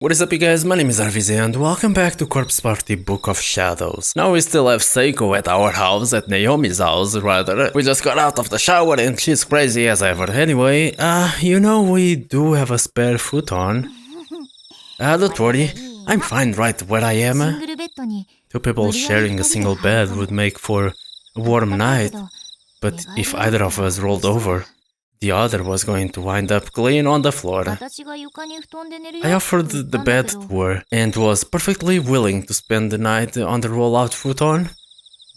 What is up, you guys? My name is RVZ and welcome back to Corpse Party Book of Shadows. Now we still have Seiko at our house, at Naomi's house rather. We just got out of the shower and she's crazy as ever. Anyway, we do have a spare futon. Don't worry, I'm fine right where I am. Two people sharing a single bed would make for a warm night, but if either of us rolled over, the other was going to wind up clean on the floor. I offered the bed to her and was perfectly willing to spend the night on the roll-out futon,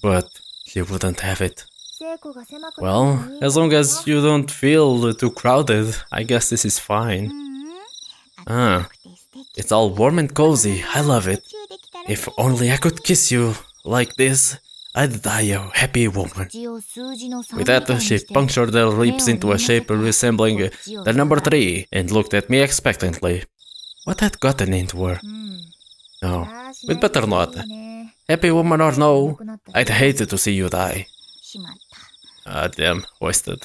but she wouldn't have it. Well, as long as you don't feel too crowded, I guess this is fine. It's all warm and cozy, I love it. If only I could kiss you like this, I'd die a happy woman. With that, she punctured her lips into a shape resembling the number 3 and looked at me expectantly. What had gotten into her? No, we'd better not. Happy woman or no, I'd hate to see you die. Damn, wasted.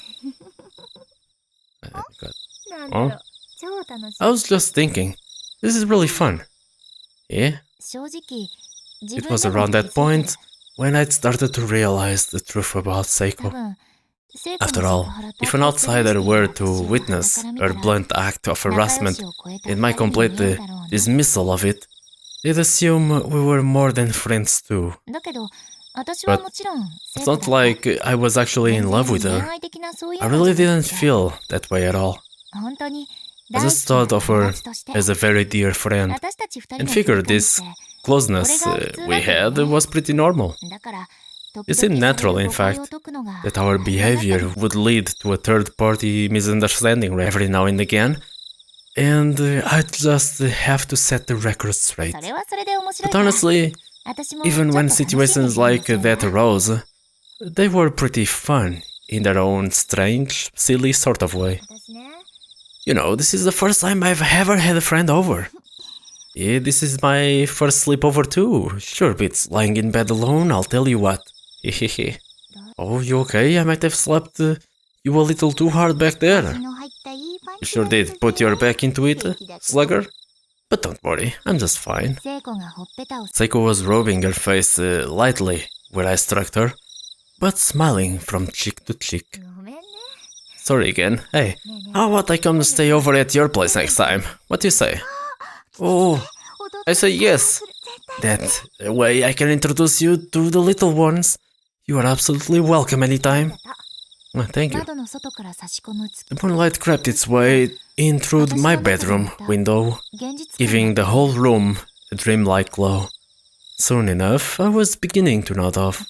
Oh? I was just thinking, this is really fun. Yeah? It was around that point when I'd started to realize the truth about Seiko. After all, if an outsider were to witness her blunt act of harassment and my complete dismissal of it, they'd assume we were more than friends too. But it's not like I was actually in love with her. I really didn't feel that way at all. I just thought of her as a very dear friend and figured this closeness we had was pretty normal. It seemed natural, in fact, that our behavior would lead to a third-party misunderstanding every now and again, and I'd just have to set the record straight. But honestly, even when situations like that arose, they were pretty fun in their own strange, silly sort of way. You know, this is the first time I've ever had a friend over. Yeah, this is my first sleepover too. Sure beats lying in bed alone, I'll tell you what. Hehehe. Oh, you okay? I might have slapped you a little too hard back there. You sure did put your back into it, slugger? But don't worry, I'm just fine. Seiko was rubbing her face lightly where I struck her, but smiling from cheek to cheek. Sorry again. Hey, how about I come stay over at your place next time? What do you say? Oh, I say yes. That way I can introduce you to the little ones. You are absolutely welcome anytime. Thank you. The moonlight crept its way in through my bedroom window, giving the whole room a dreamlike glow. Soon enough, I was beginning to nod off.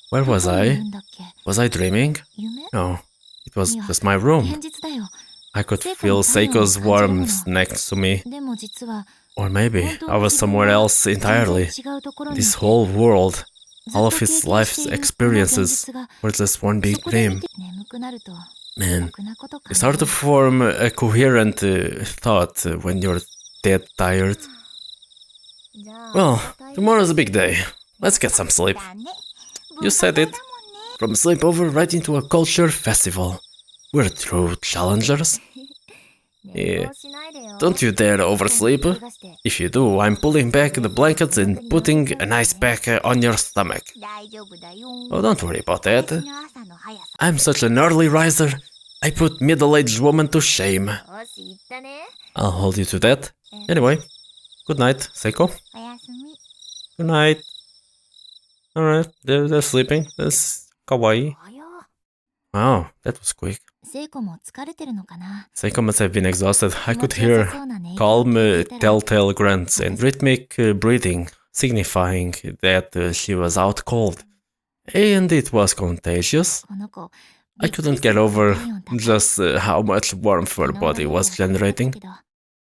Where was I? Was I dreaming? No, it was just my room. I could feel Seiko's warmth next to me. Or maybe I was somewhere else entirely. This whole world, all of its life's experiences, were just one big dream. Man, it's hard to form a coherent thought when you're dead tired. Well, tomorrow's a big day. Let's get some sleep. You said it. From sleepover right into a culture festival. We're true challengers. Yeah. Don't you dare oversleep. If you do, I'm pulling back the blankets and putting an ice pack on your stomach. Oh, don't worry about that. I'm such an early riser, I put middle-aged women to shame. I'll hold you to that. Anyway, good night, Seiko. Good night. Alright, they're sleeping. That's kawaii. Wow, that was quick. Seiko must have been exhausted. I could hear calm, telltale grunts and rhythmic breathing, signifying that she was out cold. And it was contagious. I couldn't get over just how much warmth her body was generating.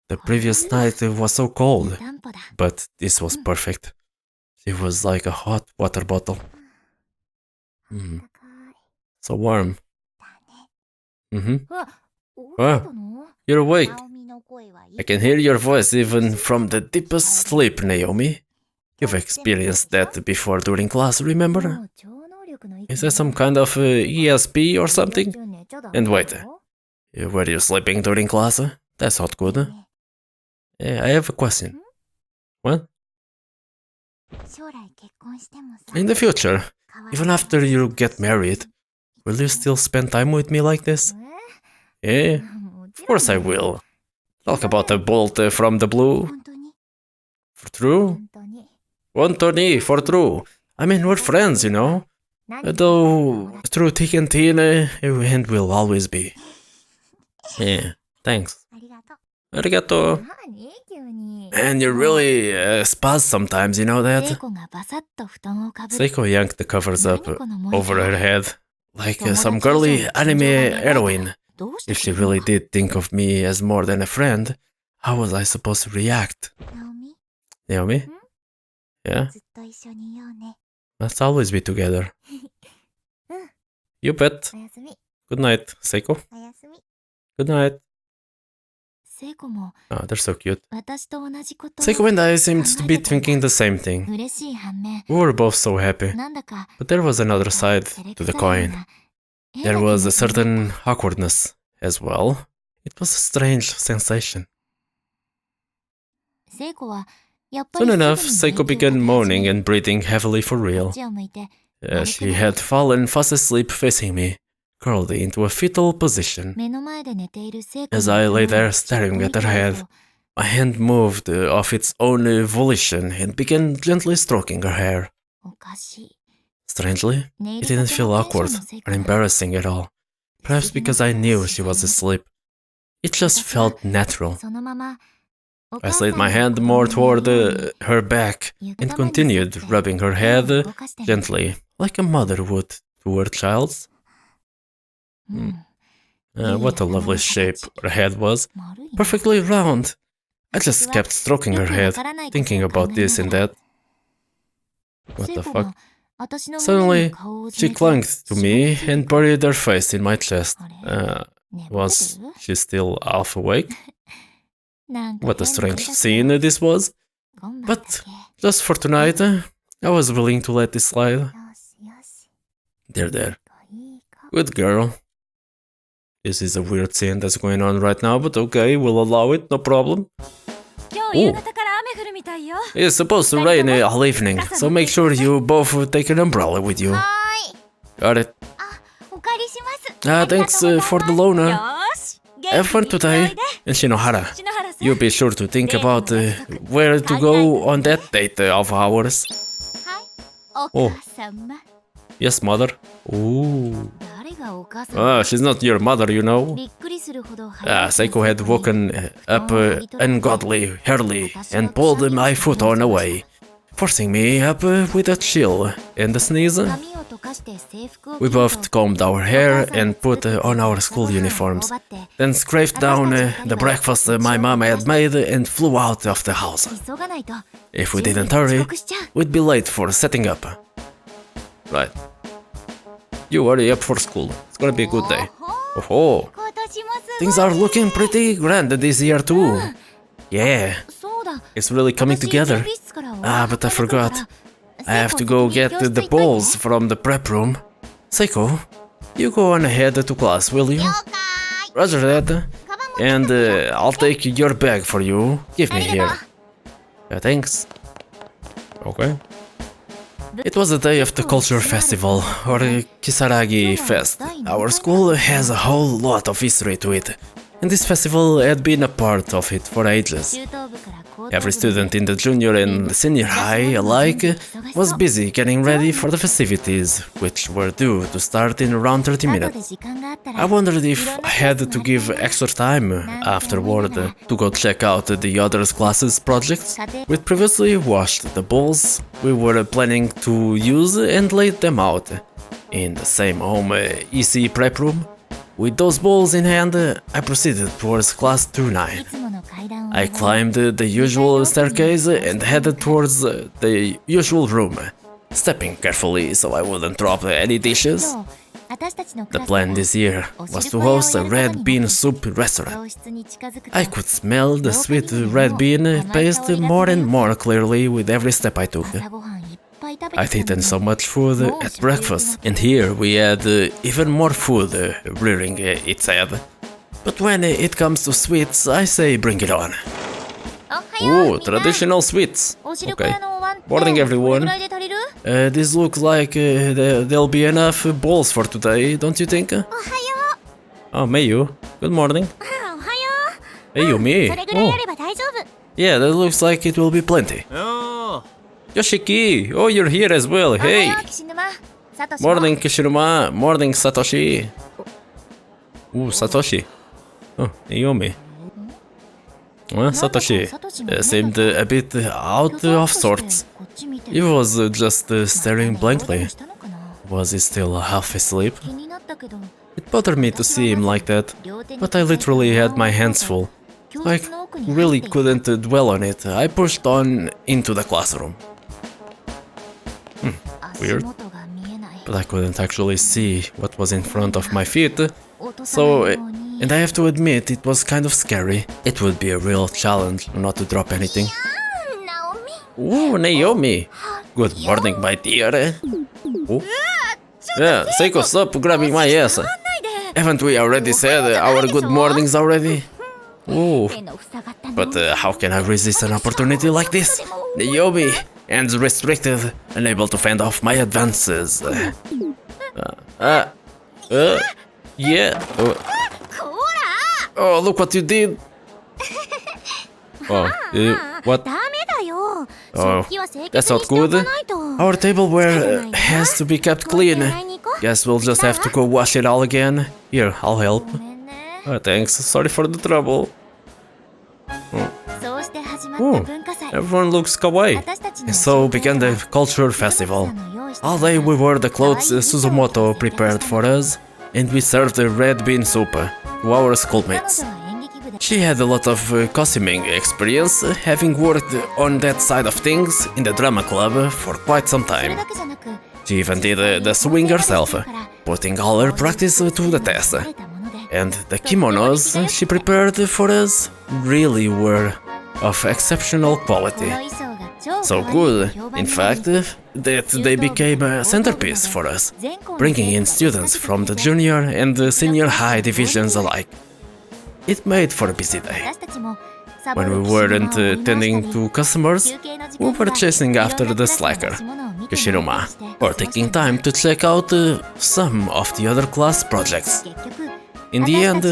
The previous night was so cold, but this was perfect. She was like a hot water bottle. So warm. Oh, you're awake. I can hear your voice even from the deepest sleep, Naomi. You've experienced that before during class, remember? Is that some kind of ESP or something? And wait, were you sleeping during class? That's not good. I have a question. What? In the future, even after you get married, will you still spend time with me like this? Yeah, of course I will. Talk about a bolt from the blue. For true? Tony, for true. I mean, we're friends, you know. Though, through thick and thin, and will always be. Yeah, thanks. Arigato. And you're really spaz sometimes, you know that? Seiko yanked the covers up over her head, like some girly anime heroine. If she really did think of me as more than a friend, how was I supposed to react? Naomi? Yeah? Let's always be together. You bet. Good night, Seiko. Good night. Oh, they're so cute. Seiko and I seemed to be thinking the same thing. We were both so happy. But there was another side to the coin. There was a certain awkwardness as well. It was a strange sensation. Soon enough, Seiko began moaning and breathing heavily for real. She had fallen fast asleep facing me, curled into a fetal position. As I lay there staring at her head, my hand moved of its own volition and began gently stroking her hair. Strangely, it didn't feel awkward or embarrassing at all, perhaps because I knew she was asleep. It just felt natural. I slid my hand more toward her back and continued rubbing her head gently, like a mother would to her child's. What a lovely shape her head was, perfectly round. I just kept stroking her head, thinking about this and that. What the fuck? Suddenly, she clung to me and buried her face in my chest. Was she still half awake? What a strange scene this was. But just for tonight, I was willing to let this slide. There. Good girl. This is a weird scene that's going on right now, but okay, we'll allow it, no problem. Ooh. It's supposed to rain all evening, so make sure you both take an umbrella with you. Got it. Thanks for the loaner. Have fun today. And Shinohara, you be sure to think about where to go on that date of ours. Oh. Yes, mother. Ooh. She's not your mother, you know. Seiko had woken up ungodly early and pulled my futon away, forcing me up with a chill and a sneeze. We both combed our hair and put on our school uniforms, then scraped down the breakfast my mom had made and flew out of the house. If we didn't hurry, we'd be late for setting up. Right. You hurry up for school. It's gonna be a good day. Oh, things are looking pretty grand this year too. Yeah, it's really coming together. But I forgot. I have to go get the balls from the prep room. Seiko, you go on ahead to class, will you? Roger that. And I'll take your bag for you. Give me here. Thanks. Okay. It was the day of the culture festival, or Kisaragi Fest. Our school has a whole lot of history to it, and this festival had been a part of it for ages. Every student in the junior and senior high alike was busy getting ready for the festivities, which were due to start in around 30 minutes. I wondered if I had to give extra time afterward to go check out the other classes' projects. We'd previously washed the balls we were planning to use and laid them out in the same home EC prep room. With those balls in hand, I proceeded towards class 29. I climbed the usual staircase and headed towards the usual room, stepping carefully so I wouldn't drop any dishes. The plan this year was to host a red bean soup restaurant. I could smell the sweet red bean paste more and more clearly with every step I took. I'd eaten so much food at breakfast, and here we had even more food rearing its head. But when it comes to sweets, I say bring it on. Ooh, traditional sweets. Okay. Morning, everyone. This looks like there'll be enough bowls for today, don't you think? Oh, Mayu. Good morning. Hey, Yumi. Oh. Yeah, that looks like it will be plenty. Yoshiki! Oh, you're here as well. Hey! Morning, Kishinuma. Morning, Satoshi. Ooh, Satoshi. Oh, Naomi. Well, Satoshi seemed a bit out of sorts. He was just staring blankly. Was he still half asleep? It bothered me to see him like that, but I literally had my hands full. I really couldn't dwell on it. I pushed on into the classroom. Weird. But I couldn't actually see what was in front of my feet, so... And I have to admit, it was kind of scary. It would be a real challenge not to drop anything. Ooh, Naomi! Good morning, my dear. Oh. Yeah, Seiko, stop grabbing my ass. Haven't we already said our good mornings already? Ooh. But how can I resist an opportunity like this? Naomi! Hands restricted, unable to fend off my advances. Yeah. Oh, look what you did! Oh, what? Oh, that's not good. Our tableware has to be kept clean. Guess we'll just have to go wash it all again. Here, I'll help. Oh, thanks, sorry for the trouble. Oh, everyone looks kawaii. And so began the culture festival. All day we wore the clothes Suzumoto prepared for us, and we served the red bean soup to our schoolmates. She had a lot of costuming experience, having worked on that side of things in the drama club for quite some time. She even did the sewing herself, putting all her practice to the test. And the kimonos she prepared for us really were of exceptional quality. So good, in fact, that they became a centerpiece for us, bringing in students from the junior and the senior high divisions alike. It made for a busy day. When we weren't tending to customers, we were chasing after the slacker, Kishinuma, or taking time to check out some of the other class projects. In the end,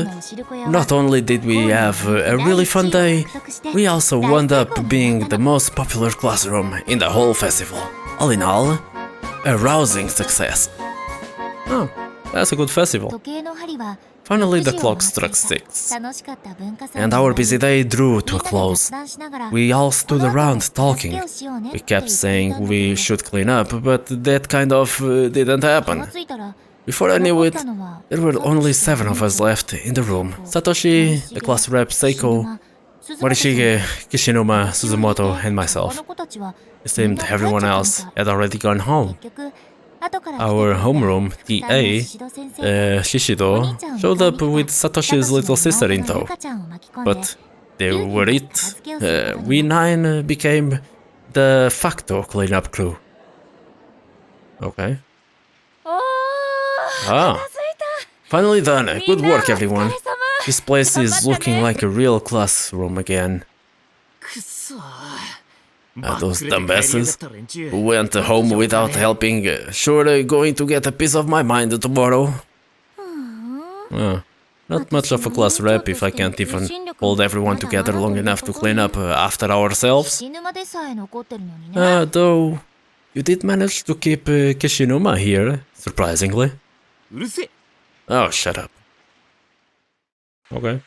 not only did we have a really fun day, we also wound up being the most popular classroom in the whole festival. All in all, a rousing success. Oh, that's a good festival. Finally the clock struck 6, and our busy day drew to a close. We all stood around talking. We kept saying we should clean up, but that kind of didn't happen. Before I knew it, there were only 7 of us left in the room. Satoshi, the class rep Seiko, Morishige, Kishinuma, Suzumoto, and myself. It seemed everyone else had already gone home. Our homeroom, TA, Shishido, showed up with Satoshi's little sister in tow. But they were it. We 9 became the facto cleanup crew. Okay. Ah, finally done. Good work, everyone. This place is looking like a real classroom again. Those dumbasses who went home without helping, sure going to get a piece of my mind tomorrow. Not much of a class rep if I can't even hold everyone together long enough to clean up after ourselves. Though, you did manage to keep Kishinuma here, surprisingly. Oh, shut up. Okay.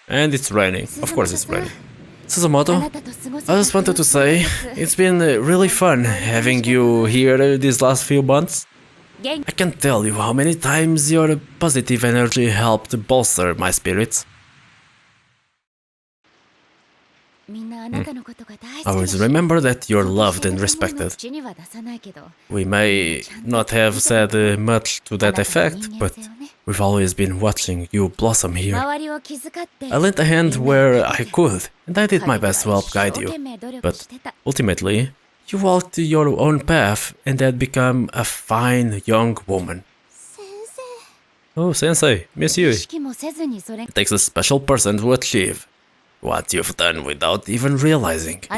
And it's raining. Of course it's raining. Suzumoto, I just wanted to say, it's been really fun having you here these last few months. I can't tell you how many times your positive energy helped bolster my spirits. Always remember that you're loved and respected. We may not have said much to that effect, but we've always been watching you blossom here. I lent a hand where I could, and I did my best to help guide you. But ultimately, you walked your own path and had become a fine young woman. Oh, Sensei, miss you. It takes a special person to achieve. what you've done without even realizing it.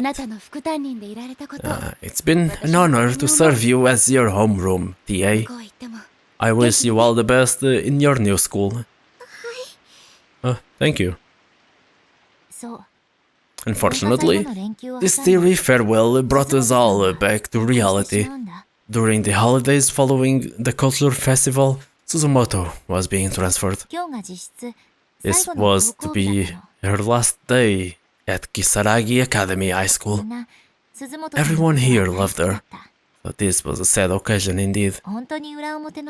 It's been an honor to serve you as your homeroom, TA. I wish you all the best in your new school. Thank you. Unfortunately, this teary farewell brought us all back to reality. During the holidays following the culture festival, Suzumoto was being transferred. This was to be her last day at Kisaragi Academy High School. Everyone here loved her, but this was a sad occasion indeed.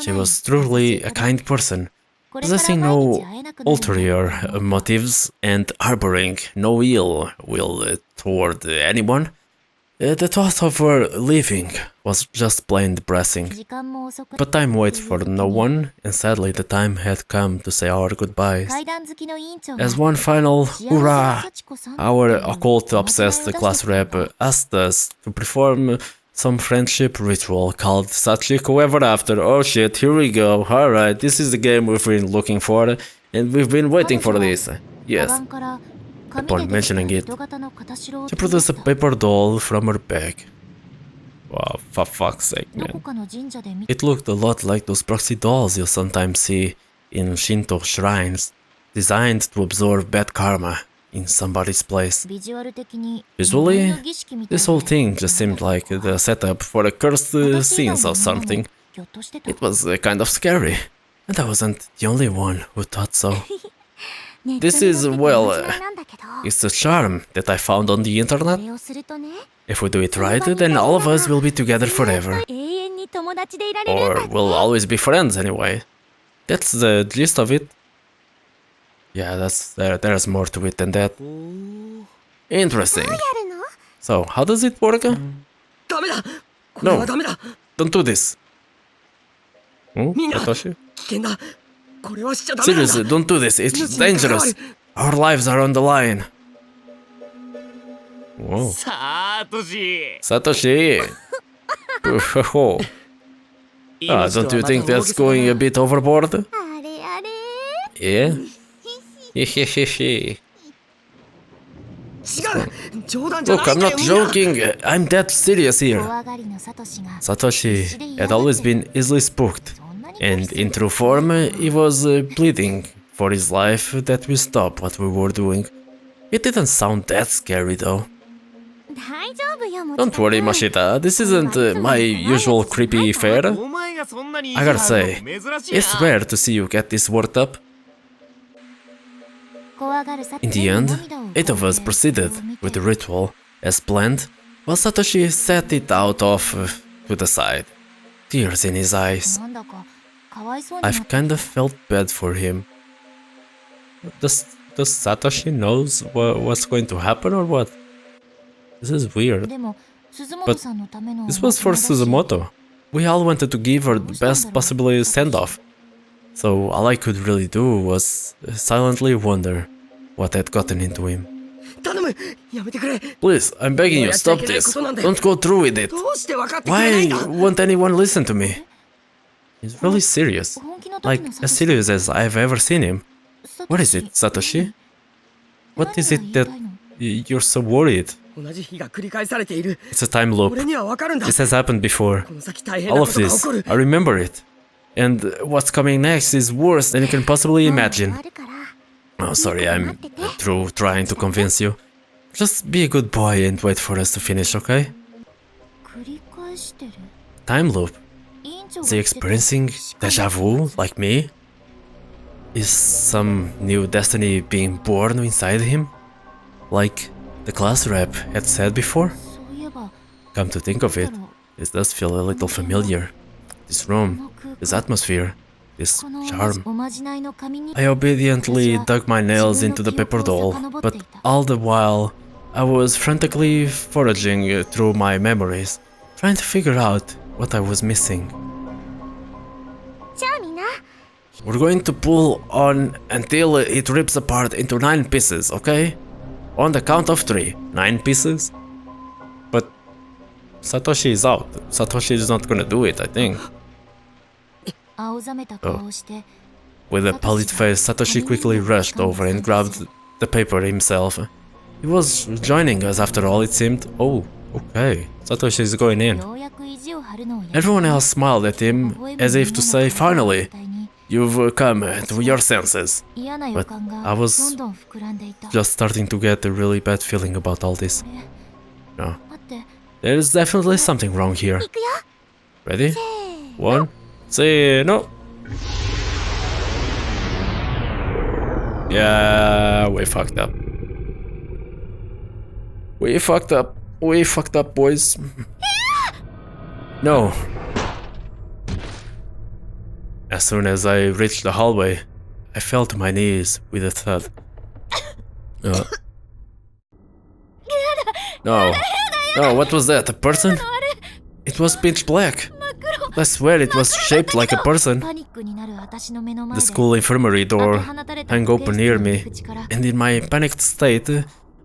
She was truly a kind person, possessing no ulterior motives and harboring no ill will toward anyone. The thought of her leaving was just plain depressing. But time waits for no one, and sadly the time had come to say our goodbyes. As one final hurrah, our occult-obsessed class rep asked us to perform some friendship ritual called Sachiko Ever After. Oh shit, here we go. Alright, this is the game we've been looking for, and we've been waiting for this. Yes. Upon mentioning it, she produced a paper doll from her bag. Wow, for fuck's sake, man. It looked a lot like those proxy dolls you'll sometimes see in Shinto shrines, designed to absorb bad karma in somebody's place. Visually, this whole thing just seemed like the setup for a cursed scenes or something. It was kind of scary, and I wasn't the only one who thought so. This is, well, it's a charm that I found on the internet. If we do it right, then all of us will be together forever. Or we'll always be friends anyway. That's the gist of it. Yeah, there's more to it than that. Interesting. So, how does it work? No, don't do this. Satoshi? Seriously, don't do this, it's dangerous. Our lives are on the line. Whoa. Satoshi! Don't you think that's going a bit overboard? Yeah? Look, I'm not joking, I'm dead serious here. Satoshi had always been easily spooked, and in true form, he was pleading for his life that we stop what we were doing. It didn't sound that scary though. Don't worry, Mashita, this isn't my usual creepy fare. I gotta say, it's rare to see you get this worked up. In the end, 8 of us proceeded with the ritual as planned, while Satoshi sat it out off to the side, tears in his eyes. I've kind of felt bad for him. Does Satoshi knows what's going to happen or what? This is weird. But this was for Suzumoto. We all wanted to give her the best possible send-off. So all I could really do was silently wonder what had gotten into him. Please, I'm begging you, stop this. Don't go through with it. Why won't anyone listen to me? He's really serious. Like, as serious as I've ever seen him. What is it, Satoshi? What is it that you're so worried? It's a time loop. This has happened before. All of this, I remember it. And what's coming next is worse than you can possibly imagine. Oh, sorry, I'm through trying to convince you. Just be a good boy and wait for us to finish, okay? Time loop? Is he experiencing deja vu, like me? Is some new destiny being born inside him? Like the class rep had said before? Come to think of it, this does feel a little familiar. This room, this atmosphere, this charm. I obediently dug my nails into the paper doll, but all the while I was frantically foraging through my memories, trying to figure out what I was missing. We're going to pull on until it rips apart into 9 pieces, okay? On the count of 3, 9 pieces? But Satoshi is out. Satoshi is not gonna do it, I think. Oh. With a pallid face, Satoshi quickly rushed over and grabbed the paper himself. He was joining us after all, it seemed. Oh, okay. Satoshi is going in. Everyone else smiled at him as if to say, finally, you've come to your senses. But I was just starting to get a really bad feeling about all this. No. There's definitely something wrong here. Ready? 1, 2, no. Yeah, we fucked up. We fucked up. We fucked up, boys. No. As soon as I reached the hallway, I fell to my knees with a thud. No. No, what was that? A person? It was pitch black. I swear it was shaped like a person. The school infirmary door hung open near me, and in my panicked state,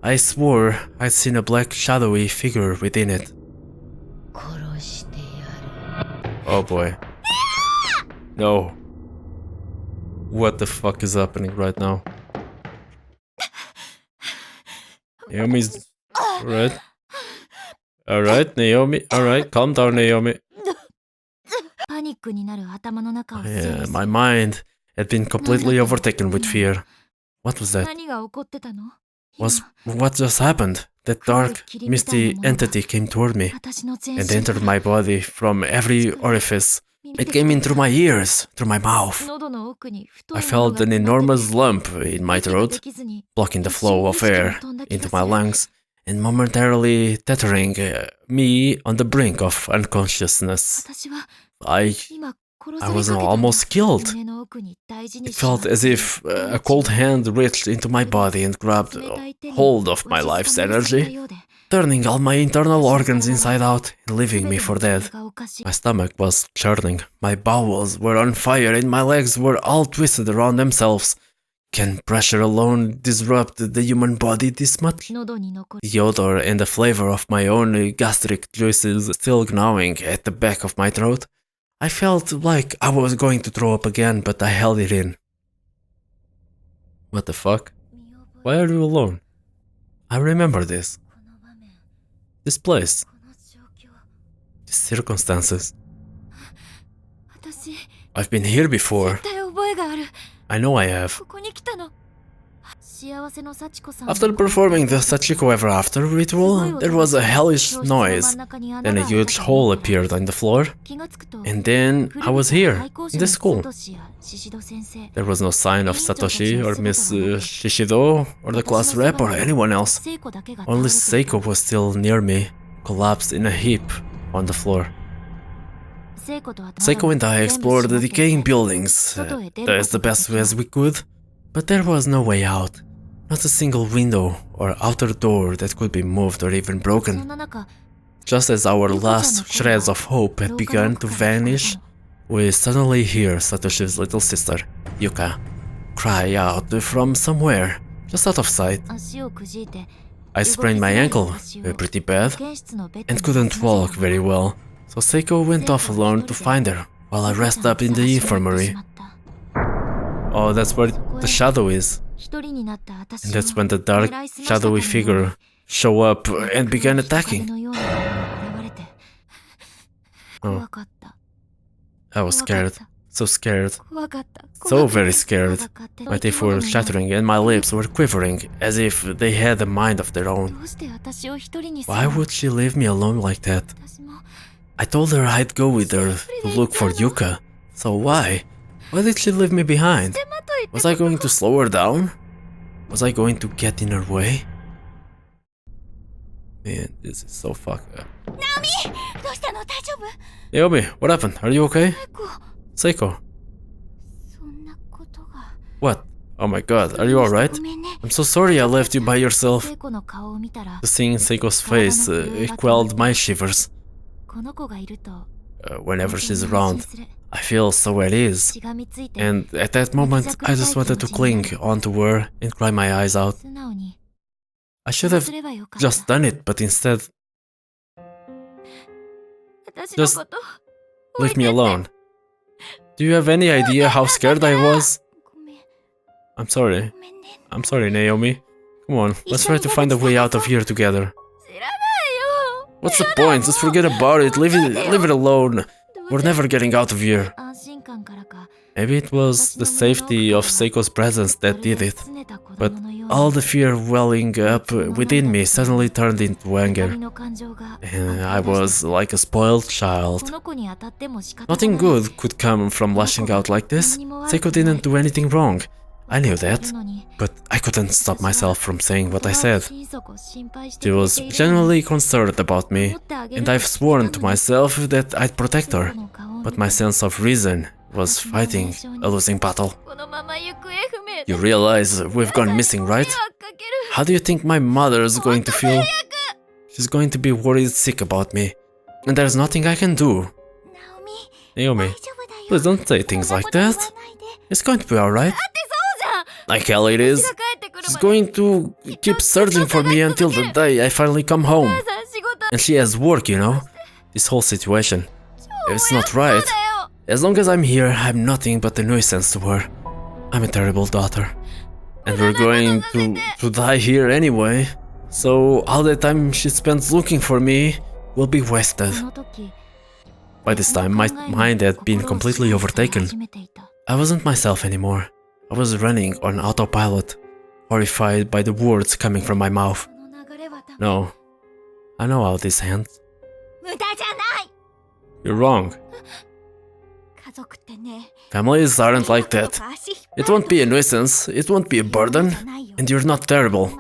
I swore I'd seen a black shadowy figure within it. Oh boy. No. What the fuck is happening right now? Naomi's... Alright. Alright, Naomi. Alright, calm down, Naomi. Yeah, my mind had been completely overtaken with fear. What was that? What just happened? That dark, misty entity came toward me and entered my body from every orifice. It came in through my ears, through my mouth. I felt an enormous lump in my throat, blocking the flow of air into my lungs and momentarily tethering me on the brink of unconsciousness. I was almost killed. It felt as if a cold hand reached into my body and grabbed hold of my life's energy, turning all my internal organs inside out and leaving me for dead. My stomach was churning, my bowels were on fire, and my legs were all twisted around themselves. Can pressure alone disrupt the human body this much? The odor and the flavor of my own gastric juices still gnawing at the back of my throat. I felt like I was going to throw up again, but I held it in. What the fuck? Why are you alone? I remember this. This place. These circumstances. I've been here before. I know I have. After performing the Sachiko Ever After ritual, there was a hellish noise. Then a huge hole appeared on the floor. And then I was here, in the school. There was no sign of Satoshi or Miss Shishido or the class rep or anyone else. Only Seiko was still near me, collapsed in a heap on the floor. Seiko and I explored the decaying buildings as the best way as we could, but there was no way out. Not a single window or outer door that could be moved or even broken. Just as our last shreds of hope had begun to vanish, we suddenly hear Satoshi's little sister, Yuka, cry out from somewhere, just out of sight. I sprained my ankle pretty bad and couldn't walk very well, so Seiko went off alone to find her while I rest up in the infirmary. Oh, that's where the shadow is. And that's when the dark, shadowy figure showed up and began attacking. Oh. I was scared. So scared. So very scared. My teeth were chattering and my lips were quivering as if they had a mind of their own. Why would she leave me alone like that? I told her I'd go with her to look for Yuka. So why? Why did she leave me behind? Was I going to slow her down? Was I going to get in her way? Man, this is so fucked up. Naomi, what happened? Are you okay? Seiko. What? Oh my god, are you alright? I'm so sorry I left you by yourself. Seeing Seiko's face, it quelled my shivers. Whenever she's around, I feel so at ease, and at that moment I just wanted to cling onto her and cry my eyes out. I should have just done it, but instead... Just leave me alone. Do you have any idea how scared I was? I'm sorry. I'm sorry, Naomi. Come on, let's try to find a way out of here together. What's the point? Just forget about it. Leave it alone. We're never getting out of here. Maybe it was the safety of Seiko's presence that did it. But all the fear welling up within me suddenly turned into anger. And I was like a spoiled child. Nothing good could come from lashing out like this. Seiko didn't do anything wrong. I knew that, but I couldn't stop myself from saying what I said. She was genuinely concerned about me, and I've sworn to myself that I'd protect her. But my sense of reason was fighting a losing battle. You realize we've gone missing, right? How do you think my mother's going to feel? She's going to be worried sick about me, and there's nothing I can do. Naomi, please don't say things like that. It's going to be alright. Like hell it is. She's going to keep searching for me until the day I finally come home. And she has work, you know? This whole situation. It's not right. As long as I'm here, I'm nothing but a nuisance to her. I'm a terrible daughter. And we're going to die here anyway. So all the time she spends looking for me will be wasted. By this time, my mind had been completely overtaken. I wasn't myself anymore. I was running on autopilot, horrified by the words coming from my mouth. No, I know how this ends. You're wrong. Families aren't like that. It won't be a nuisance, it won't be a burden, and you're not terrible.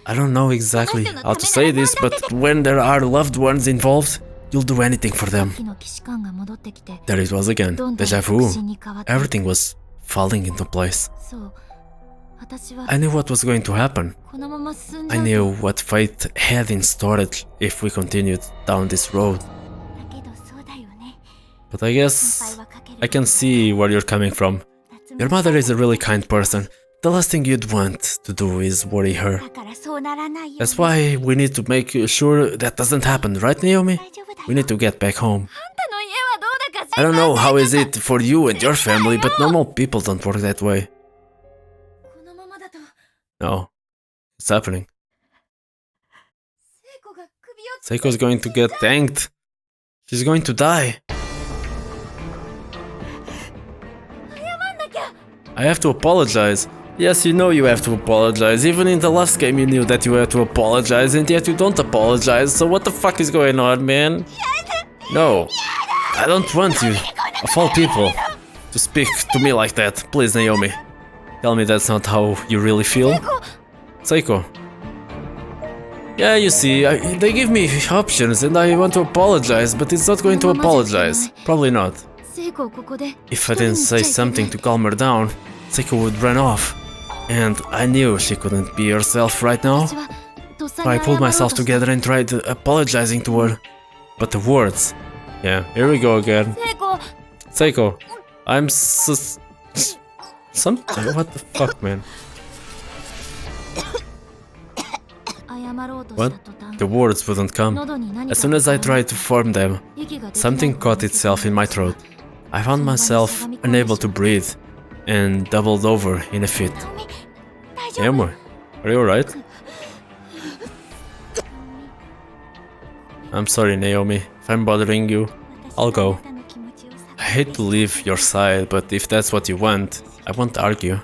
I don't know exactly how to say this, but when there are loved ones involved, you'll do anything for them. There it was again, déjà vu. Everything was falling into place. I knew what was going to happen. I knew what fate had in storage if we continued down this road. But I guess I can see where you're coming from. Your mother is a really kind person. The last thing you'd want to do is worry her. That's why we need to make sure that doesn't happen, right, Naomi? We need to get back home. I don't know how is it for you and your family, but normal people don't work that way. No, it's happening. Seiko's going to get tanked. She's going to die. I have to apologize. Yes, you know you have to apologize. Even in the last game you knew that you had to apologize, and yet you don't apologize. So what the fuck is going on, man? No, I don't want you, of all people, to speak to me like that. Please, Naomi. Tell me that's not how you really feel. Seiko. Yeah, you see, they give me options and I want to apologize, but it's not going to apologize. Probably not. If I didn't say something to calm her down, Seiko would run off. And I knew she couldn't be herself right now. So I pulled myself together and tried apologizing to her. But the words... Yeah, here we go again. Seiko, I'm what the fuck, man? What? The words wouldn't come. As soon as I tried to form them, something caught itself in my throat. I found myself unable to breathe and doubled over in a fit. Naomi, are you alright? I'm sorry, Naomi. If I'm bothering you, I'll go. I hate to leave your side, but if that's what you want, I won't argue.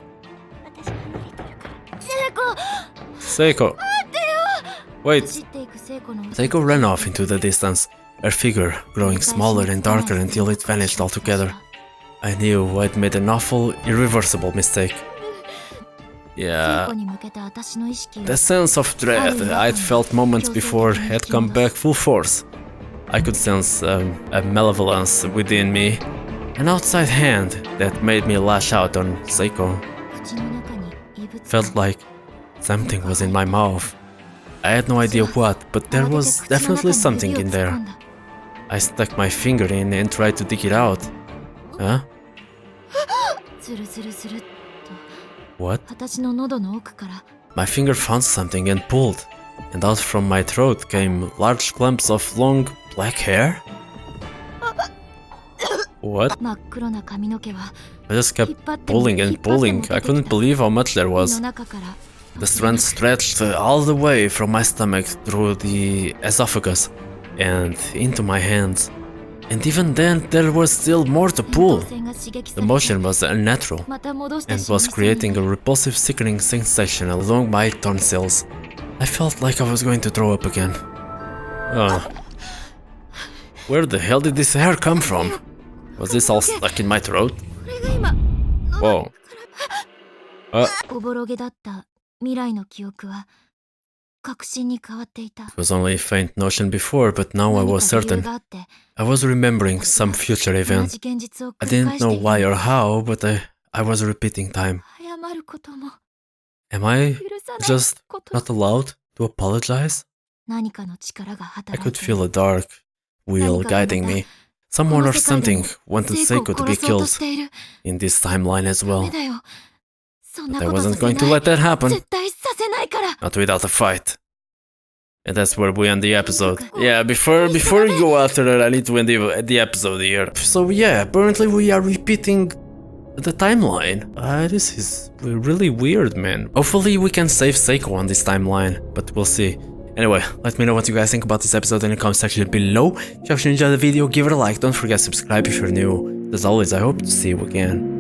Seiko! Wait! Seiko ran off into the distance, her figure growing smaller and darker until it vanished altogether. I knew I'd made an awful, irreversible mistake. Yeah, the sense of dread I'd felt moments before had come back full force. I could sense a malevolence within me, an outside hand that made me lash out on Seiko. Felt like something was in my mouth. I had no idea what, but there was definitely something in there. I stuck my finger in and tried to dig it out. Huh? What? My finger found something and pulled, and out from my throat came large clumps of long black hair? What? I just kept pulling and pulling. I couldn't believe how much there was. The strand stretched all the way from my stomach through the esophagus and into my hands. And even then, there was still more to pull. The motion was unnatural and was creating a repulsive, sickening sensation along my tonsils. I felt like I was going to throw up again. Where the hell did this hair come from? Was this all stuck in my throat? Whoa. It was only a faint notion before, but now I was certain. I was remembering some future event. I didn't know why or how, but I was repeating time. Am I just not allowed to apologize? I could feel a dark wheel guiding me. Someone or something wanted Seiko to be killed in this timeline as well. But I wasn't going to let that happen. Not without a fight. And that's where we end the episode. Yeah, before we go after that, I need to end the episode here. So yeah, apparently we are repeating the timeline. This is really weird, man. Hopefully we can save Seiko on this timeline, but we'll see. Anyway, let me know what you guys think about this episode in the comment section below. If you actually enjoyed the video, give it a like, don't forget to subscribe if you're new. As always, I hope to see you again.